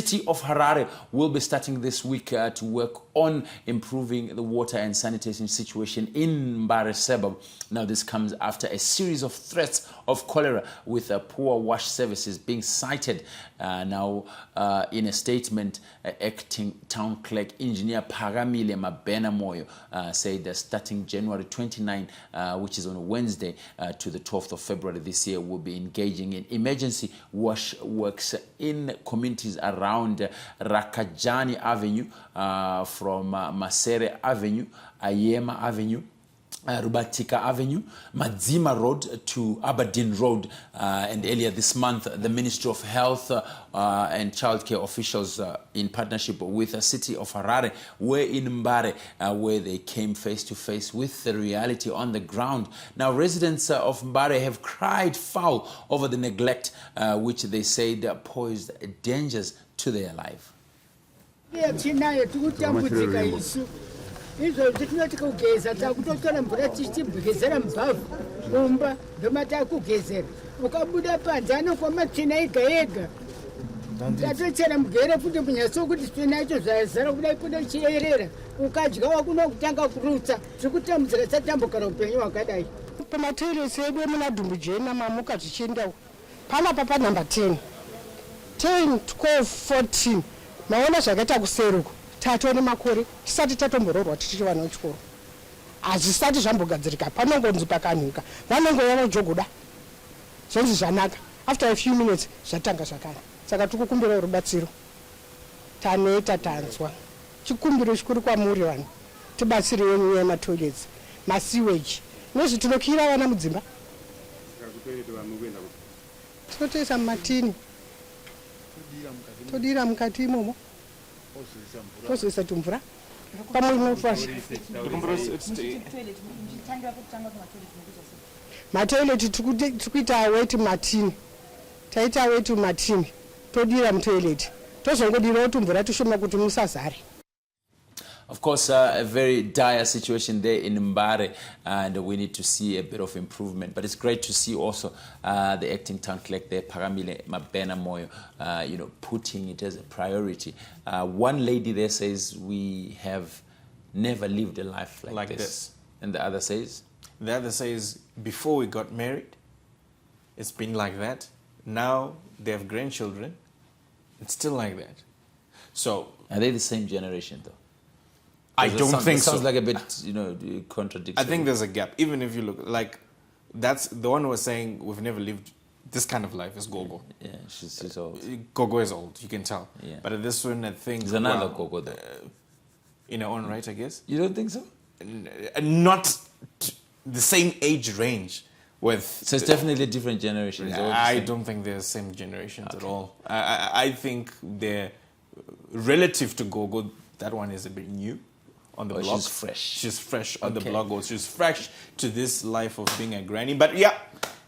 city of Harare will be starting this week to work on improving the water and sanitation situation in MBARE suburb. Now, this comes after a series of threats of cholera with poor wash services being cited. In a statement, acting town clerk engineer Paramile Mabena Moyo said that starting January 29, which is on Wednesday, to the 12th of February this year, will be engaging in emergency wash works in communities around Rakajani Avenue, from Masere Avenue, Ayema Avenue, Rubatika Avenue, Madzima Road to Aberdeen Road. And earlier this month, the Ministry of Health and Childcare officials in partnership with the city of Harare were in MBARE, where they came face to face with the reality on the ground. Now, residents of MBARE have cried foul over the neglect, which they said posed dangers to their life. Izvozvo tinoti kugeza takutotora mvura tichibwegezera mubhavhu mumba ndomata kugezera ukabuda panze anofamba tsvina yega yega tatochera mugere futi munyaso kuti tsvina yacho zvazara kudai kuda chiyerera ukadya wakuno kutanga kurutsa zvikutambudzira tatambukana upenyu hwakadai pamatoiresi edu emunadhumbu jena mamuka zvichiendawo panapa panhamba 10 12 14 maona zvakaita kuseruko tatone makore tisati tatombororwa tichiri vana vechikoro hazvisati zvambogadzirika panongonzi pakanhuka vanongoona jogoda zvonzi zvanaka after a few minutes zvatanga zvakare saka tikukumbira rubatsiro taneta tanzwa chikumbiro chikuru kwamuri vanhu tibatsirewo nyaya yematoilets masewage nezvitinokira vana mudzimba tinotoisa mumatini todira mukati imomo tozoisa tumvura matoileti tikuita aweti matini taita aweti matini todira mutoileti tozongodirawo tumvura tushoma kuti musazare. Of course, a very dire situation there in MBARE, and we need to see a bit of improvement. But it's great to see also the acting town clerk there, Paramile Mabena Moyo, putting it as a priority. One lady there says, we have never lived a life like this. And the other says? The other says, before we got married, it's been like that. Now they have grandchildren. It's still like that. So, are they the same generation, though? I don't think so. Sounds like a bit, contradictory. I think there's a gap. Even if you look, like, that's the one who was saying we've never lived this kind of life is Gogo. Yeah, she's old. Gogo is old, you can tell. Yeah. But this one, I think... There's another Gogo, though. In her own right, I guess. You don't think so? Not the same age range with... So it's definitely different generations. I don't think they're the same generations at all. I think they're relative to Gogo, that one is a bit new. On the block. She's fresh. She's fresh on the block. Or she's fresh to this life of being a granny. But yeah,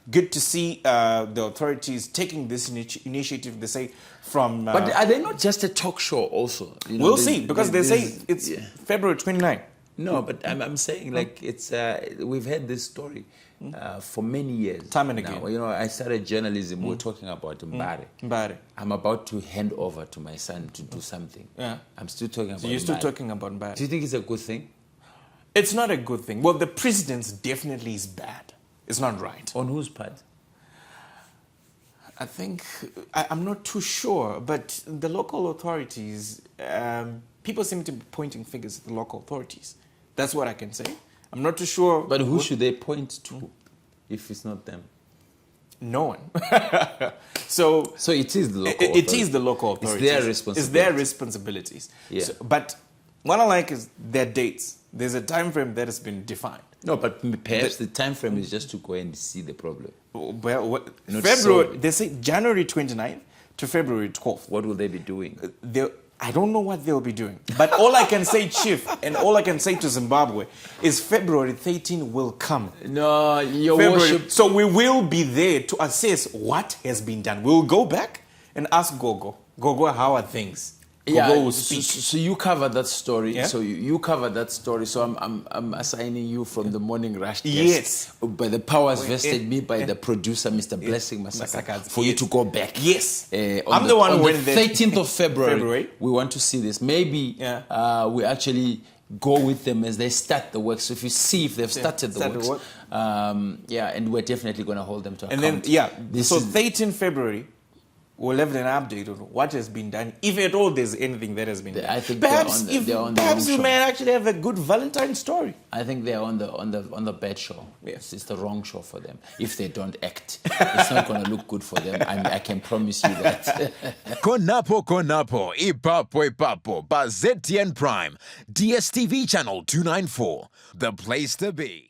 good to see the authorities taking this initiative. They say from... but are they not just a talk show also? We'll see, because they say it's February 29. No, but I'm saying like it's... we've had this story for many years. Time and again. Now, I started journalism. We're talking about MBARE. MBARE. I'm about to hand over to my son to do something. Yeah. I'm still talking about you're still talking about MBARE. Do you think it's a good thing? It's not a good thing. Well, the precedence definitely is bad. It's not right. On whose part? I think... I'm not too sure, but the local authorities... people seem to be pointing fingers at the local authorities. That's what I can say. I'm not too sure. But who should they point to if it's not them? No one. So it is the local authorities. It is the local authorities. It's their responsibilities. It's their responsibilities. Yeah. So, but what I like is their dates. There's a time frame that has been defined. No, but perhaps the time frame is just to go and see the problem. Well, February, they say January 29th to February 12th. What will they be doing? I don't know what they'll be doing. But all I can say, Chief, and all I can say to Zimbabwe is February 13 will come. No, your worship. So we will be there to assess what has been done. We'll go back and ask Gogo, how are things? Gogo will so, speak. so you cover that story. Yeah? So you cover that story. So I'm assigning you from the morning rush desk. Yes. By the powers vested me by the producer, Mr. Blessing Masaka, Masaka, for you yes. to go back. Yes. On I'm the one on who the went there. 13th of February, February. we want to see this. Maybe we actually go with them as they start the work. So if you see if they've started the work, and we're definitely going to hold them to account. And then, so 13 February, we'll have an update on what has been done, if at all there's anything that has been done. I think perhaps they're on the perhaps wrong you show. may actually have a good Valentine story. I think they're on the bad show. Yes. It's the wrong show for them. If they don't act, it's not going to look good for them. I can promise you that. Konapo Ipapo ba ZTN Prime, DSTV channel 294, the place to be.